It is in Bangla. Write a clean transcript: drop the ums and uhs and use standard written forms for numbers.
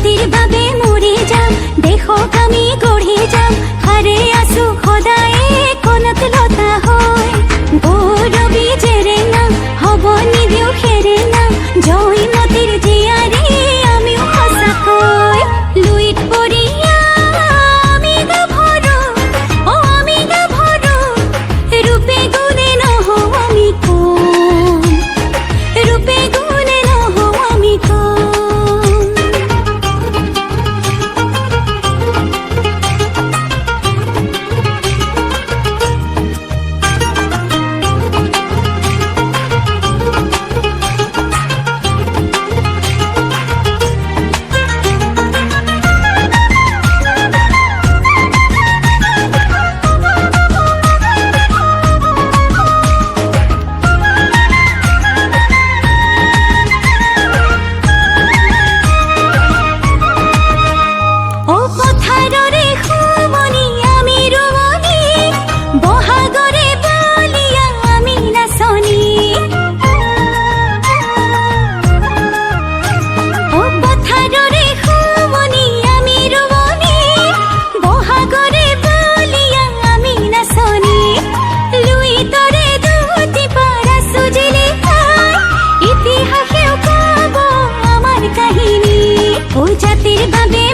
জাতির বাবে মৰি যাম, দেশক আমি গঢ়ি যাম, হাৰে আছো সদায়ে কণত লতা হৈ। গৌৰৱী জেৰেঙা হ'ব নিদিও সেৰেঙা, জয়মতীৰ জীয়াৰী আমিও সঁচাকৈ। লুইত পৰিয়া আমি গাভৰু, আমি গাভৰু, ৰূপে গুণে নহওঁ আমি কম, ৰূপে গুণে নহওঁ আমি কম। জাতির বাবে